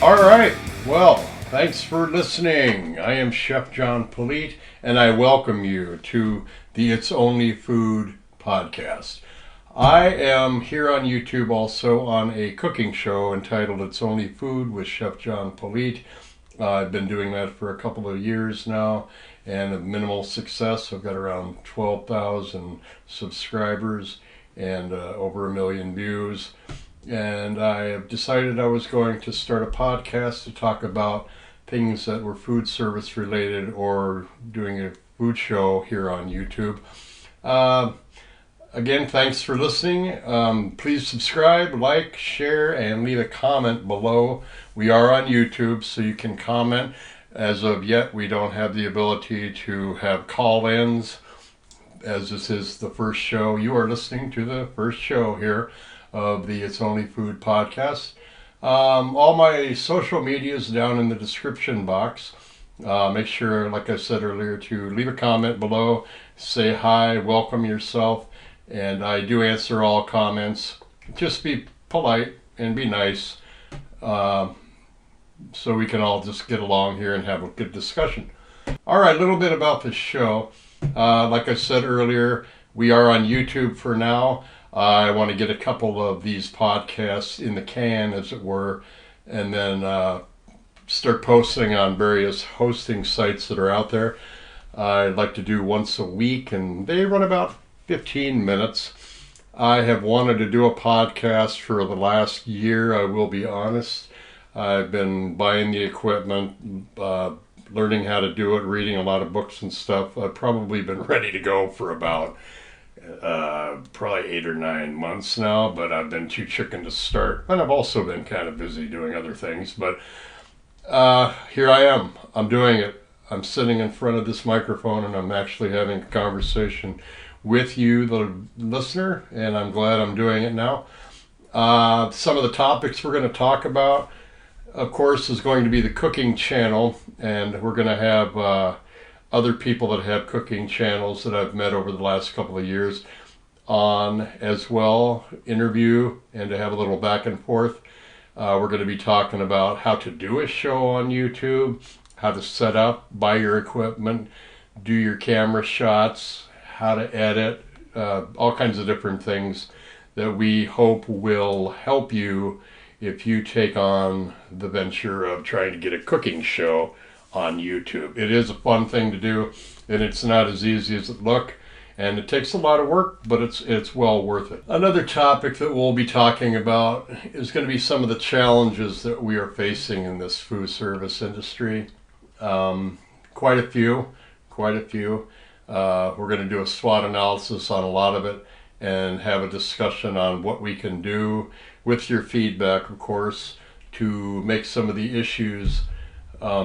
All right, well, thanks for listening. I am Chef John Polite, and I welcome you to the It's Only Food podcast. I am here on YouTube also on a cooking show entitled It's Only Food with Chef John Polite. I've been doing that for a couple of years now, and of minimal success. I've got around 12,000 subscribers and over 1 million views. And I have decided I was going to start a podcast to talk about things that were food service related or doing a food show here on YouTube. Again, thanks for listening. Please subscribe, like, share, and leave a comment below. We are on YouTube, so you can comment. As of yet, we don't have the ability to have call-ins, as this is the first show. You are listening to the first show here of the It's Only Food podcast. All my social media is down in the description box. Make sure, like I said earlier, to leave a comment below, say hi, welcome yourself, and I do answer all comments. Just be polite and be nice, so we can all just get along here and have a good discussion. All right, a little bit about this show. Like I said earlier, we are on YouTube for now. I want to get a couple of these podcasts in the can, as it were, and then start posting on various hosting sites that are out there. I'd like to do once a week, and they run about 15 minutes. I have wanted to do a podcast for the last year, I will be honest. I've been buying the equipment, learning how to do it, reading a lot of books and stuff. I've probably been ready to go for about probably 8 or 9 months now, but I've been too chicken to start, and I've also been kind of busy doing other things. But here I am. I'm doing it. I'm sitting in front of this microphone, and I'm actually having a conversation with you, the listener, and I'm glad I'm doing it now. Some of the topics we're going to talk about, of course, is going to be the cooking channel, and we're going to have other people that have cooking channels that I've met over the last couple of years on as well, interview, and to have a little back and forth. We're going to be talking about how to do a show on YouTube, how to set up, buy your equipment, do your camera shots, how to edit, all kinds of different things that we hope will help you if you take on the venture of trying to get a cooking show on YouTube. It is a fun thing to do, and it's not as easy as it looks, and it takes a lot of work, but it's well worth it. Another topic that we'll be talking about is going to be some of the challenges that we are facing in this food service industry. Quite a few. We're going to do a SWOT analysis on a lot of it and have a discussion on what we can do with your feedback, of course, to make some of the issues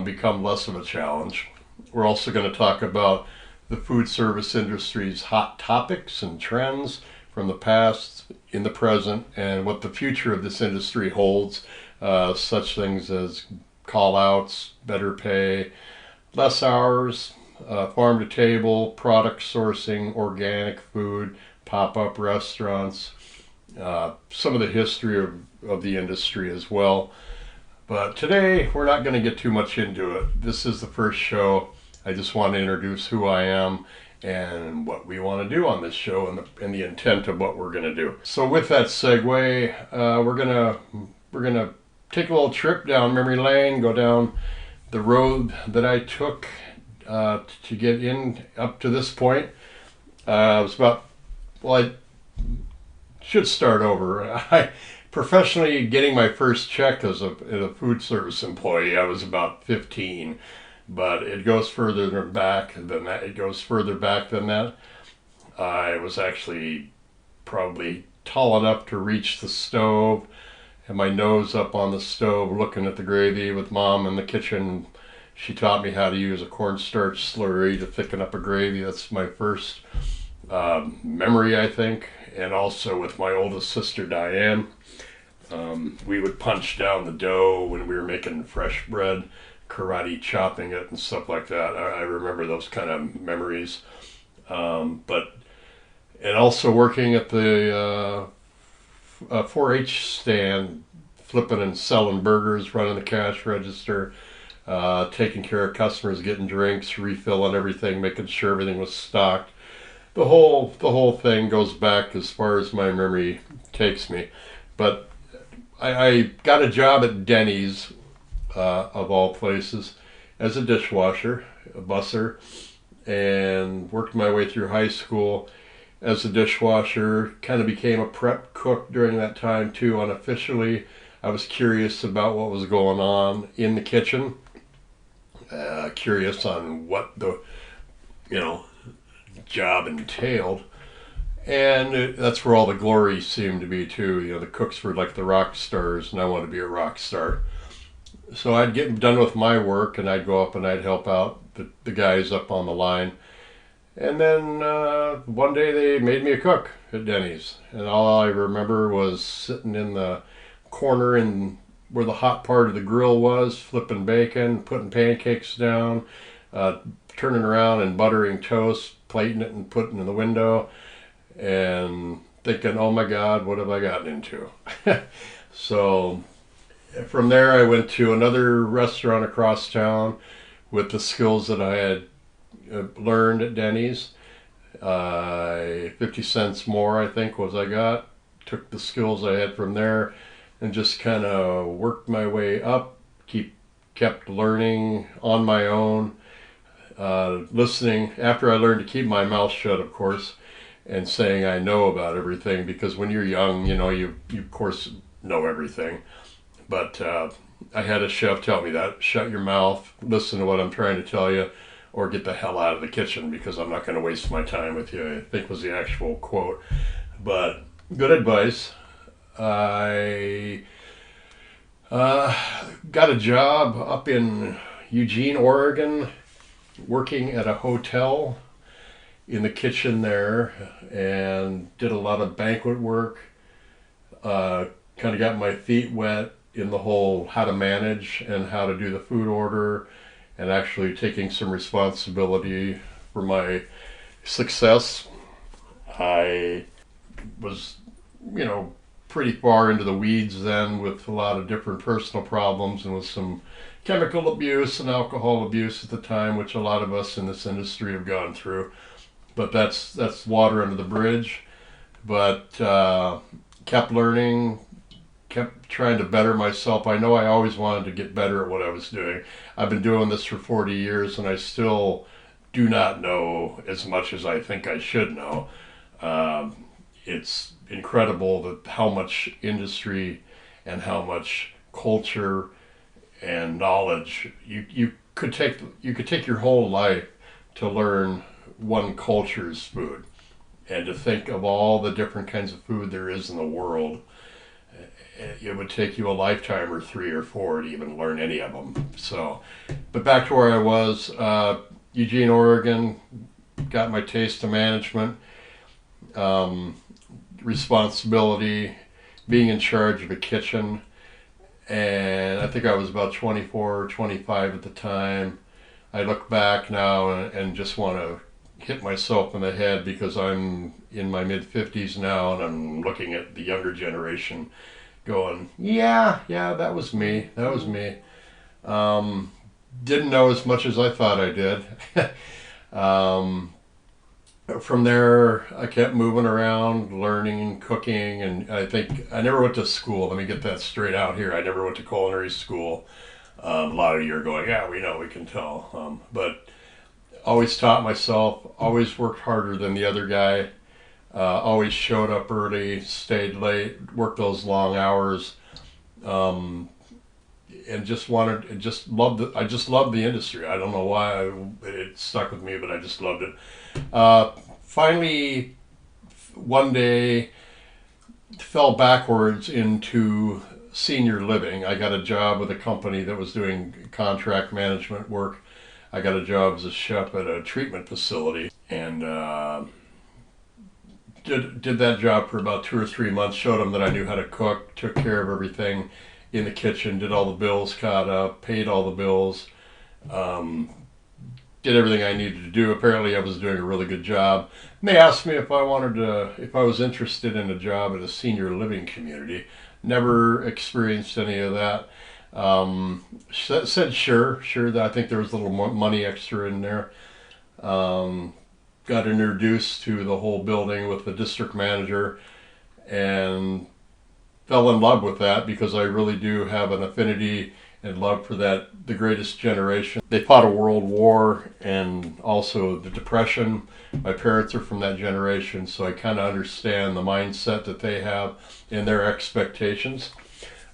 become less of a challenge. We're also going to talk about the food service industry's hot topics and trends from the past, in the present, and what the future of this industry holds. Such things as call-outs, better pay, less hours, farm to table, product sourcing, organic food, pop-up restaurants, some of the history of the industry as well. But today, we're not going to get too much into it. This is the first show. I just want to introduce who I am and what we want to do on this show and the intent of what we're going to do. So with that segue, we're gonna take a little trip down memory lane, go down the road that I took to get in up to this point. I should start over. Professionally, getting my first check as a food service employee, I was about 15, but it goes further back than that. I was actually probably tall enough to reach the stove, had my nose up on the stove looking at the gravy with Mom in the kitchen. She taught me how to use a cornstarch slurry to thicken up a gravy. That's my first memory, I think, and also with my oldest sister, Diane. We would punch down the dough when we were making fresh bread, karate chopping it and stuff like that. I remember those kind of memories. And also working at the 4-H stand flipping and selling burgers, running the cash register, taking care of customers, getting drinks, refilling everything, making sure everything was stocked. The whole thing goes back as far as my memory takes me. But I got a job at Denny's, of all places, as a dishwasher, a busser, and worked my way through high school as a dishwasher. Kind of became a prep cook during that time too, unofficially. I was curious about what was going on in the kitchen, curious on what the, you know, job entailed. And that's where all the glory seemed to be too. You know, the cooks were like the rock stars, and I wanted to be a rock star. So I'd get done with my work, and I'd go up and I'd help out the guys up on the line. And then one day they made me a cook at Denny's, and all I remember was sitting in the corner in where the hot part of the grill was, flipping bacon, putting pancakes down, turning around and buttering toast, plating it and putting it in the window, and thinking, oh my God, what have I gotten into? So from there I went to another restaurant across town with the skills that I had learned at Denny's. 50 cents more, I think, was I got. Took the skills I had from there and just kind of worked my way up, kept learning on my own, listening after I learned to keep my mouth shut, of course, and saying I know about everything, because when you're young, you know, you of course know everything. But I had a chef tell me that, shut your mouth, listen to what I'm trying to tell you, or get the hell out of the kitchen, because I'm not going to waste my time with you, I think was the actual quote. But good advice. I got a job up in Eugene, Oregon, working at a hotel in the kitchen there, and did a lot of banquet work. Kind of got my feet wet in the whole how to manage and how to do the food order, and actually taking some responsibility for my success. I was, you know, pretty far into the weeds then, with a lot of different personal problems, and with some chemical abuse and alcohol abuse at the time, which a lot of us in this industry have gone through. But that's water under the bridge. But kept learning, kept trying to better myself. I know I always wanted to get better at what I was doing. I've been doing this for 40 years, and I still do not know as much as I think I should know. It's incredible that how much industry and how much culture and knowledge you could take your whole life to learn one culture's food, and to think of all the different kinds of food there is in the world. It would take you a lifetime or 3 or 4 to even learn any of them. So, but back to where I was, Eugene, Oregon, got my taste of management, responsibility, being in charge of a kitchen. And I think I was about 24 or 25 at the time. I look back now and just want to hit myself in the head, because I'm in my mid-50s now, and I'm looking at the younger generation going, yeah, that was me. Didn't know as much as I thought I did. From there, I kept moving around, learning, cooking, and I think I never went to school. Let me get that straight out here. I never went to culinary school. A lot of you are going, yeah, we know, we can tell. But always taught myself, always worked harder than the other guy, always showed up early, stayed late, worked those long hours, and I just loved the industry. I don't know why it stuck with me, but I just loved it. Finally, one day, fell backwards into senior living. I got a job with a company that was doing contract management work. I got a job as a chef at a treatment facility, and did that job for about 2 or 3 months. Showed them that I knew how to cook, took care of everything in the kitchen, did all the bills, caught up, paid all the bills, did everything I needed to do. Apparently I was doing a really good job. And they asked me if I was interested in a job at a senior living community. Never experienced any of that. Said sure, that I think there was a little money extra in there. Got introduced to the whole building with the district manager and fell in love with that because I really do have an affinity and love for the greatest generation. They fought a world war and also the Depression. My parents are from that generation, so I kind of understand the mindset that they have and their expectations.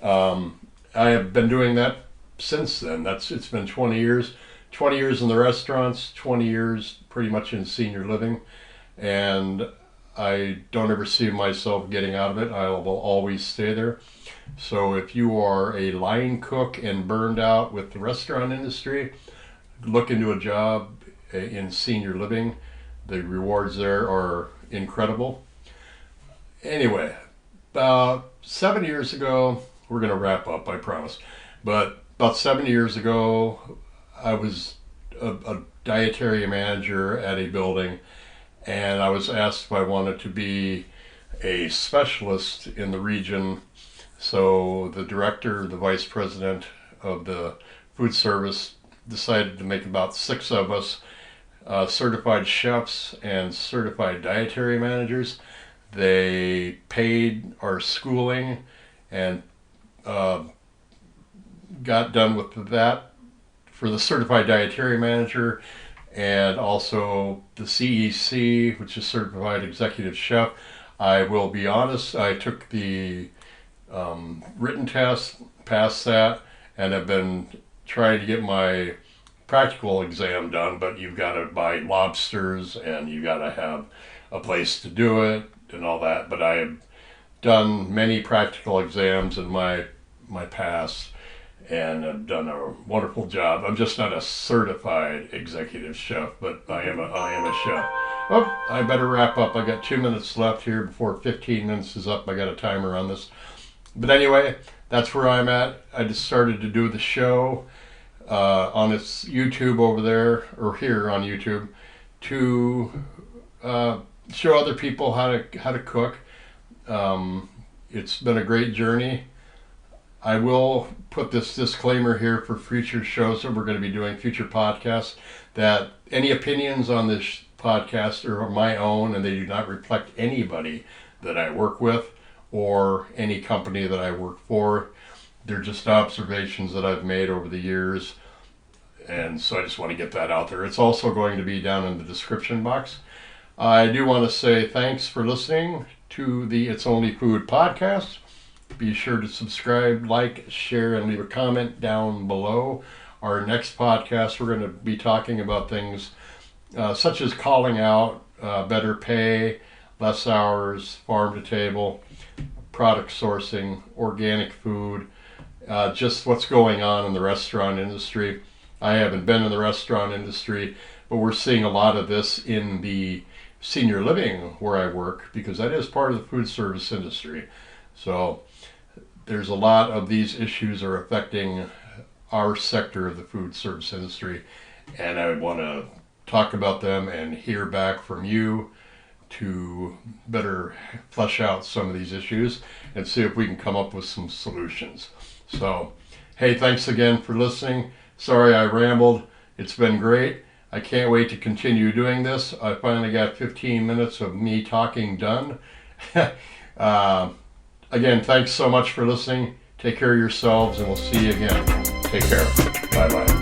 I have been doing that since then. It's been 20 years. 20 years in the restaurants, 20 years pretty much in senior living, and I don't ever see myself getting out of it. I will always stay there. So if you are a line cook and burned out with the restaurant industry, look into a job in senior living. The rewards there are incredible. Anyway, about 7 years ago, we're going to wrap up, I promise, but about 7 years ago, I was a dietary manager at a building, and I was asked if I wanted to be a specialist in the region. So the director, the vice president of the food service decided to make about 6 of us certified chefs and certified dietary managers. They paid our schooling and got done with that for the certified dietary manager, and also the CEC, which is certified executive chef. I will be honest, I took the written test, passed that, and have been trying to get my practical exam done, but you've got to buy lobsters and you got to have a place to do it and all that. But I have done many practical exams in my past, and I've done a wonderful job. I'm just not a certified executive chef, but I am a chef. Oh, I better wrap up. I got 2 minutes left here before 15 minutes is up. I got a timer on this. But anyway, that's where I'm at. I just started to do the show on its YouTube over there, or here on YouTube, to show other people how to cook. It's been a great journey. I will put this disclaimer here for future shows that we're going to be doing, future podcasts, that any opinions on this podcast are my own and they do not reflect anybody that I work with or any company that I work for. They're just observations that I've made over the years, and so I just want to get that out there. It's also going to be down in the description box. I do want to say thanks for listening to the It's Only Food podcast. Be sure to subscribe, like, share, and leave a comment down below. Our next podcast, we're going to be talking about things such as calling out, better pay, less hours, farm to table, product sourcing, organic food, just what's going on in the restaurant industry. I haven't been in the restaurant industry, but we're seeing a lot of this in the senior living where I work, because that is part of the food service industry. So there's a lot of these issues are affecting our sector of the food service industry, and I want to talk about them and hear back from you to better flesh out some of these issues and see if we can come up with some solutions. So, hey, thanks again for listening. Sorry I rambled. It's been great. I can't wait to continue doing this. I finally got 15 minutes of me talking done. Again, thanks so much for listening. Take care of yourselves, and we'll see you again. Take care. Bye-bye.